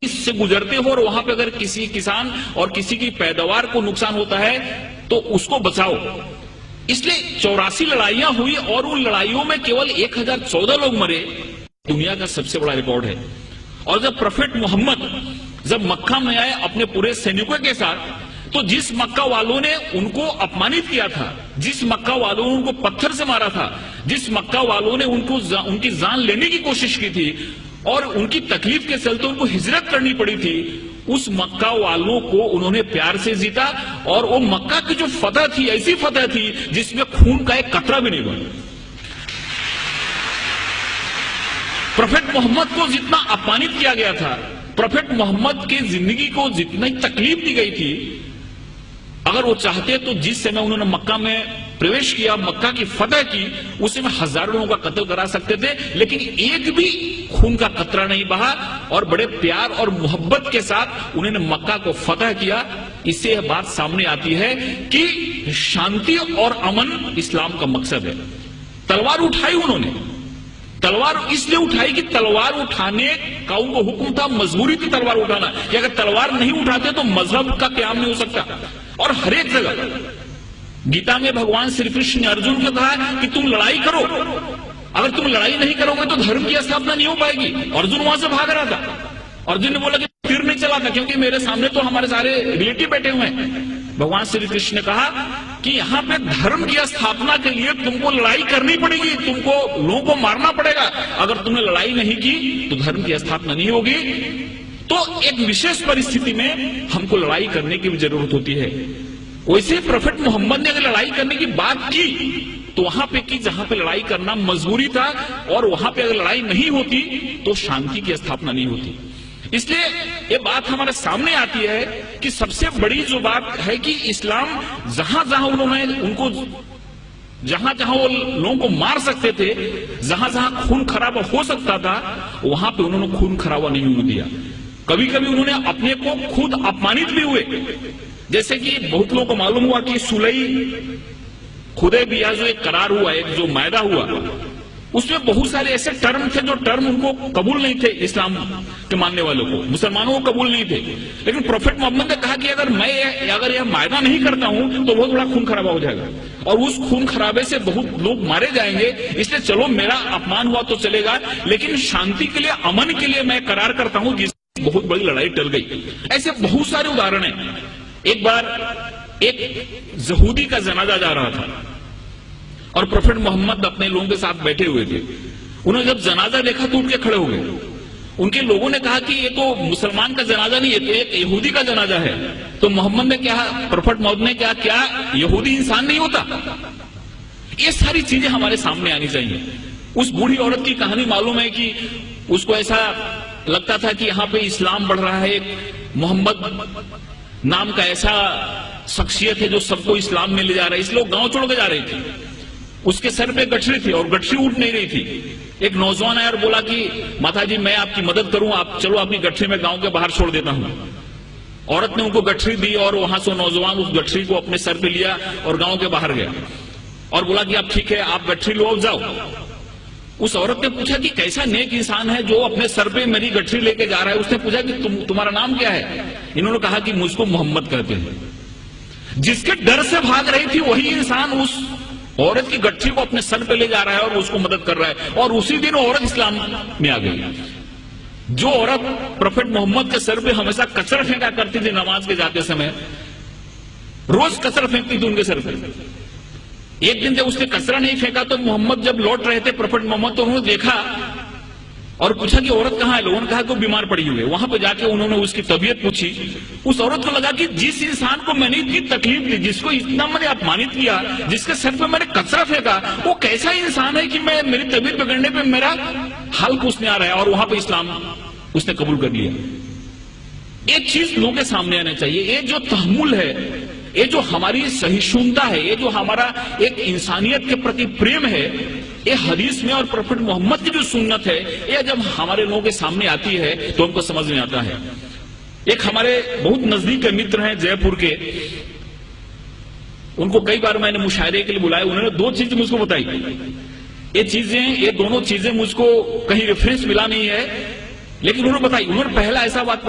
से गुजरते हो और वहां पे अगर किसी किसान और किसी की पैदावार को नुकसान होता है तो उसको बचाओ। इसलिए 84 लड़ाइयां हुई और उन लड़ाइयों में केवल 1014 लोग मरे, दुनिया का सबसे बड़ा रिकॉर्ड है। और जब प्रोफेट मोहम्मद जब मक्का में आए अपने पूरे सैनिकों के साथ, तो जिस मक्का वालों ने उनको अपमानित किया था, जिस मक्का वालों ने उनको पत्थर से मारा था, जिस मक्का वालों ने उनकी जान लेने की कोशिश की थी और उनकी तकलीफ के चलते उनको हिजरत करनी पड़ी थी, उस मक्का वालों को उन्होंने प्यार से जीता। और वो मक्का की जो फतह थी, ऐसी फतह थी जिसमें खून का एक कतरा भी नहीं बना। प्रोफेट मोहम्मद को जितना अपमानित किया गया था, प्रोफेट मोहम्मद की जिंदगी को जितनी तकलीफ दी गई थी, अगर वो चाहते तो जिस समय उन्होंने मक्का में प्रवेश किया, मक्का की फतह की, उस समय हजारों लोगों का कत्ल करा सकते थे, लेकिन एक भी खून का कतरा नहीं बहा और बड़े प्यार और मोहब्बत के साथ उन्होंने मक्का को फतह किया। इससे यह बात सामने आती है कि शांति और अमन इस्लाम का मकसद है। तलवार उठाई उन्होंने, तलवार इसलिए उठाई कि तलवार उठाने का उनको हुक्म था, मजबूरी थी तलवार उठाना, कि अगर तलवार नहीं उठाते तो मजहब का क्याम नहीं हो सकता। और हर एक जगह गीता में भगवान श्री कृष्ण ने अर्जुन को कहा कि तुम लड़ाई करो, अगर तुम लड़ाई नहीं करोगे तो धर्म की स्थापना नहीं हो पाएगी। अर्जुन वहां से भाग रहा था, अर्जुन ने बोला कि फिर नहीं चलाता क्योंकि मेरे सामने तो हमारे सारे रिलेटिव बैठे हुए हैं। भगवान श्री कृष्ण ने कहा कि यहाँ पे धर्म की स्थापना के लिए तुमको लड़ाई करनी पड़ेगी, तुमको लोगों को मारना पड़ेगा। अगर तुमने लड़ाई नहीं की तो धर्म की स्थापना नहीं होगी। तो एक विशेष परिस्थिति में हमको लड़ाई करने की भी जरूरत होती है। वैसे प्रोफेट मोहम्मद ने अगर लड़ाई करने की बात की तो वहां पे की जहां पे लड़ाई करना मजबूरी था, और वहां पे अगर लड़ाई नहीं होती तो शांति की स्थापना नहीं होती। इसलिए ये बात हमारे सामने आती है कि सबसे बड़ी जो बात है कि इस्लाम जहां जहां उन्होंने उनको जहां जहां वो लोगों को मार सकते थे, जहां जहां खून खराबा हो सकता था, वहां पे उन्होंने खून खराबा नहीं होने दिया। कभी कभी उन्होंने अपने को खुद अपमानित भी हुए, जैसे कि बहुत लोगों को मालूम हुआ कि सुलई हुदैबिया जो एक करार हुआ, एक जो मायदा हुआ, उसमें बहुत सारे ऐसे टर्म थे जो टर्म उनको कबूल नहीं थे, इस्लाम के मानने वालों को, मुसलमानों को कबूल नहीं थे। लेकिन प्रोफेट मोहम्मद ने कहा कि अगर यह मायदा नहीं करता हूं तो बहुत बड़ा खून खराबा हो जाएगा और उस खून खराबे से बहुत लोग मारे जाएंगे। इसलिए चलो मेरा अपमान हुआ तो चलेगा, लेकिन शांति के लिए, अमन के लिए मैं करार करता हूं, जिससे बहुत बड़ी लड़ाई टल गई। ऐसे बहुत सारे उदाहरण हैं। एक बार एक यहूदी का जनाजा जा रहा था और प्रोफेट मोहम्मद अपने लोगों के साथ बैठे हुए थे। उन्होंने जब जनाजा देखा तो उठ के खड़े हो गए। उनके लोगों ने कहा कि ये तो मुसलमान का जनाजा नहीं है, तो एक यहूदी का जनाजा है। तो मोहम्मद ने कहा, प्रोफेट मोहम्मद ने कहा, क्या यहूदी इंसान नहीं होता? ये सारी चीजें हमारे सामने आनी चाहिए। उस बूढ़ी औरत की कहानी मालूम है कि उसको ऐसा लगता था कि यहाँ पे इस्लाम बढ़ रहा है, मोहम्मद नाम का ऐसा शख्सियत है जो सबको इस्लाम में ले जा रहा है, इसलिए वो गांव छोड़ के जा रही थी। उसके सर पे गठरी थी और गठरी उठ नहीं रही थी। एक नौजवान आया और बोला कि माता जी मैं आपकी मदद करूं, आप चलो अपनी गठरी में गांव के बाहर छोड़ देता हूं। औरत ने उनको गठरी दी और वहां से नौजवान उस गठरी को अपने सर पे लिया और गांव के बाहर गया और बोला कि आप ठीक है, आप गठरी लो जाओ। उस औरत ने पूछा कि कैसा नेक इंसान है जो अपने सर पे मेरी गठरी लेके जा रहा है। उसने पूछा कि तुम्हारा नाम क्या है? इन्होंने कहा कि मुझको मोहम्मद कहते हैं। जिसके डर से भाग रही थी वही इंसान उस औरत की गठरी को अपने सर पे ले जा रहा है और उसको मदद कर रहा है, और उसी दिन औरत इस्लाम में आ गई। जो औरत प्रोफेट मोहम्मद के सर पे हमेशा कचरा फेंका करती थी नमाज के जाते समय, रोज कचरा फेंकती थी उनके सर पे। एक दिन जब उसने कचरा नहीं फेंका तो मोहम्मद जब लौट रहे थे, प्रोफेट मोहम्मद, तो उन्होंने देखा और पूछा कि औरत कहाँ है? लोगों ने कहा कि वो बीमार पड़ी हुई है। वहां पे जाके उन्होंने उसकी तबीयत पूछी। उस औरत को लगा कि जिस इंसान को मैंने इतनी तकलीफ दी, जिसको इतना मैंने अपमानित किया, जिसके सर पे मैंने कचरा फेंका, वो कैसा इंसान है कि मेरी तबीयत बिगड़ने पे मेरा हाल पूछने आ रहा है, और वहां पे इस्लाम उसने कबूल कर लिया। एक चीज लोगों के सामने आना चाहिए, ये जो तहम्मुल है, ये जो हमारी सहिष्णुता है, ये जो हमारा एक इंसानियत के प्रति प्रेम है, ये हदीस में और प्रोफेट मोहम्मद की जो सुन्नत है, ये जब हमारे लोगों के सामने आती है तो हमको समझ में आता है। एक हमारे बहुत नजदीक के मित्र हैं जयपुर के, उनको कई बार मैंने मुशायरे के लिए बुलाया। उन्होंने दो चीजें मुझको बताई। ये दोनों चीजें मुझको कहीं रेफरेंस मिला नहीं है, लेकिन उन्होंने बताई, उन्होंने पहला ऐसा बात